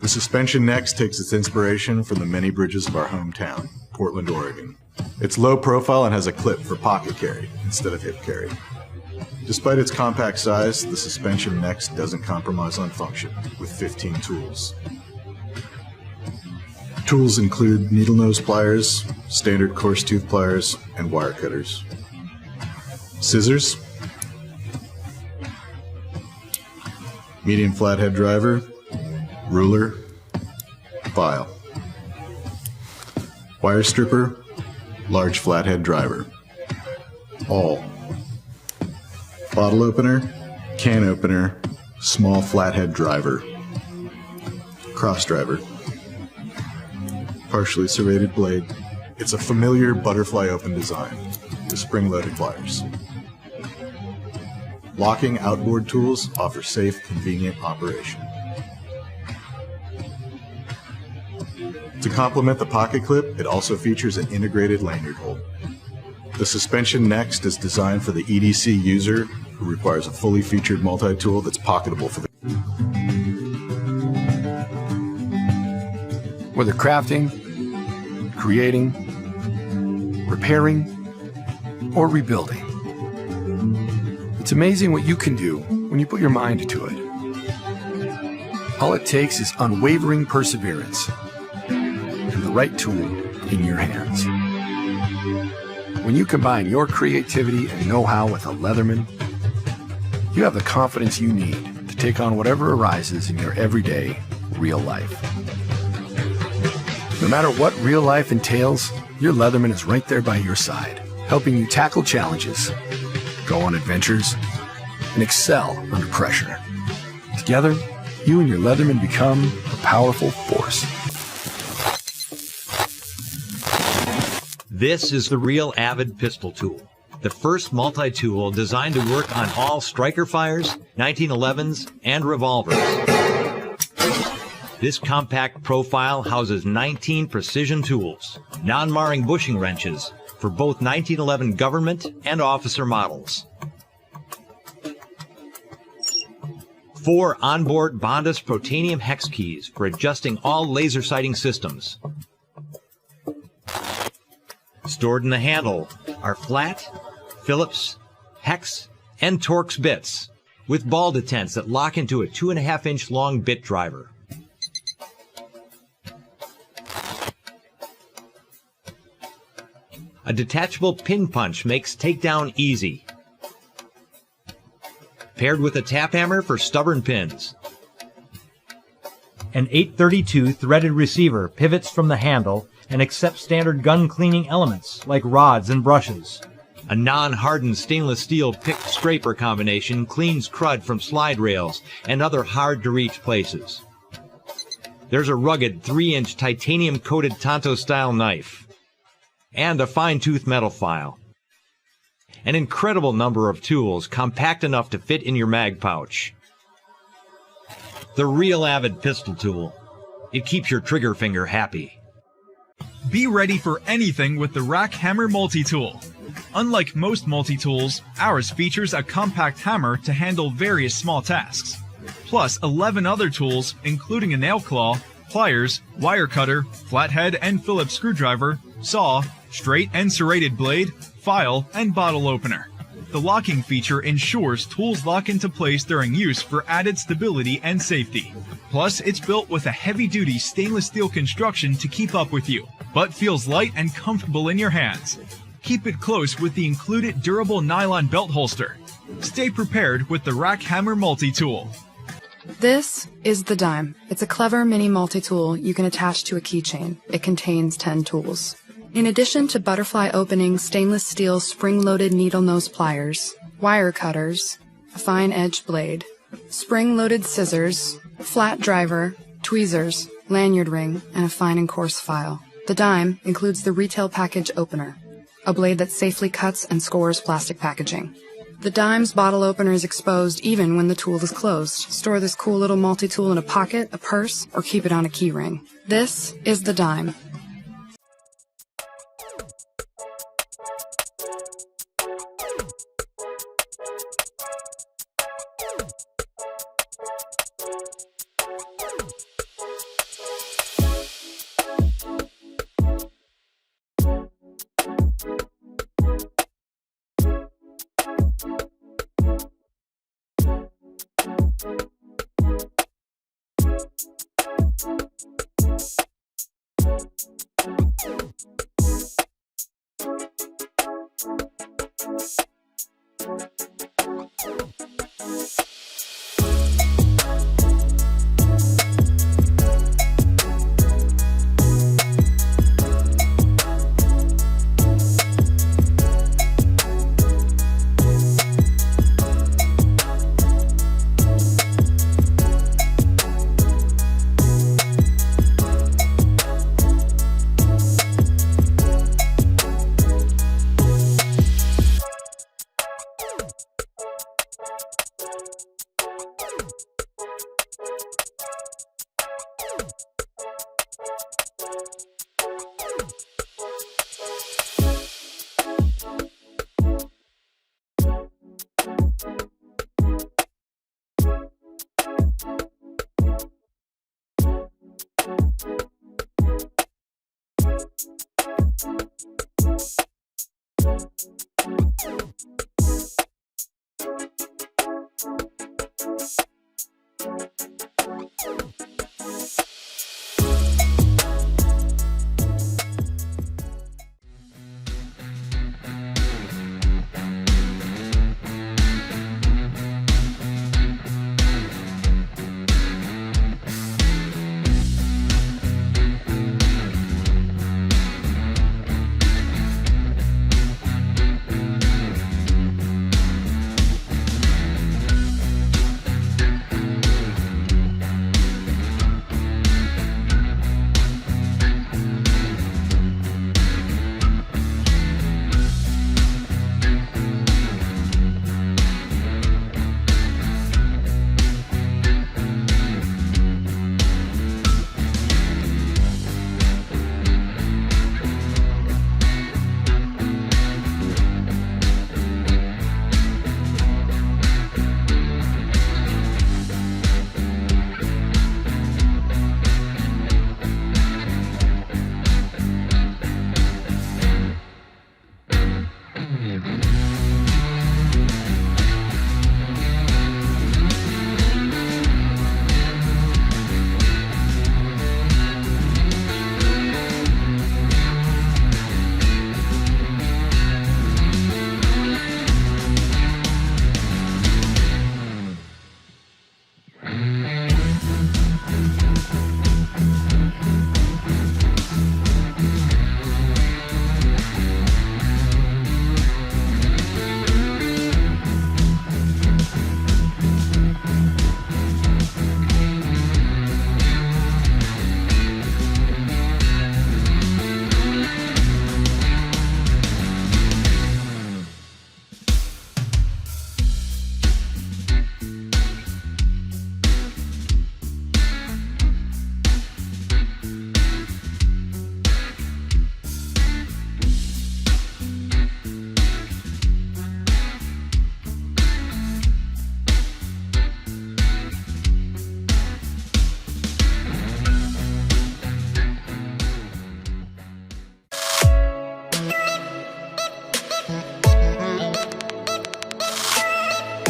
The Suspension-NXT takes its inspiration from the many bridges of our hometown, Portland, Oregon. It's low profile and has a clip for pocket carry instead of hip carry. Despite its compact size, the Suspension-NXT doesn't compromise on function, with 15 tools. Tools include needle nose pliers, standard coarse tooth pliers, and wire cutters. Scissors, medium flathead driver, ruler, file. Wire stripper, large flathead driver. Awl. Bottle opener, can opener, small flathead driver. Cross driver. Partially serrated blade. It's a familiar butterfly open design with spring-loaded pliers. Locking outboard tools offer safe, convenient operation. To complement the pocket clip, it also features an integrated lanyard hold. The Suspension-NXT is designed for the EDC user who requires a fully featured multi-tool that's pocketable for the... Whether crafting, creating, repairing, or rebuilding, it's amazing what you can do when you put your mind to it. All it takes is unwavering perseverance and the right tool in your hands. When you combine your creativity and know-how with a Leatherman, you have the confidence you need to take on whatever arises in your everyday, real life. No matter what real life entails, your Leatherman is right there by your side, helping you tackle challenges, go on adventures, and excel under pressure. Together, you and your Leatherman become a powerful force. This is the real Avid pistol tool, the first multi-tool designed to work on all striker fires, 1911s, and revolvers. This compact profile houses 19 precision tools, non-marring bushing wrenches for both 1911 government and officer models. 4 onboard Bondus Protanium hex keys for adjusting all laser sighting systems. Stored in the handle are flat, Phillips, hex, and Torx bits with ball detents that lock into a 2.5-inch long bit driver. A detachable pin punch makes takedown easy. Paired with a tap hammer for stubborn pins. An 832 threaded receiver pivots from the handle and accepts standard gun cleaning elements like rods and brushes. A non-hardened stainless steel pick scraper combination cleans crud from slide rails and other hard-to-reach places. There's a rugged 3-inch titanium-coated Tonto-style knife. And a fine-tooth metal file. An incredible number of tools compact enough to fit in your mag pouch. The real Avid pistol tool. It keeps your trigger finger happy. Be ready for anything with the RAK Hammer Multi-Tool. Unlike most multi-tools, ours features a compact hammer to handle various small tasks, plus 11 other tools including a nail claw, pliers, wire cutter, flathead and Phillips screwdriver, saw, straight and serrated blade, file, and bottle opener. The locking feature ensures tools lock into place during use for added stability and safety. Plus, it's built with a heavy-duty stainless steel construction to keep up with you, but feels light and comfortable in your hands. Keep it close with the included durable nylon belt holster. Stay prepared with the RAK Hammer Multi-Tool. This is the dime. It's a clever mini multi-tool you can attach to a keychain. It contains 10 tools. In addition to butterfly opening stainless steel spring-loaded needle nose pliers, wire cutters, a fine edge blade, spring-loaded scissors, flat driver, tweezers, lanyard ring, and a fine and coarse file. The dime includes the retail package opener, a blade that safely cuts and scores plastic packaging. The dime's bottle opener is exposed even when the tool is closed. Store this cool little multi-tool in a pocket, a purse, or keep it on a key ring. This is the dime.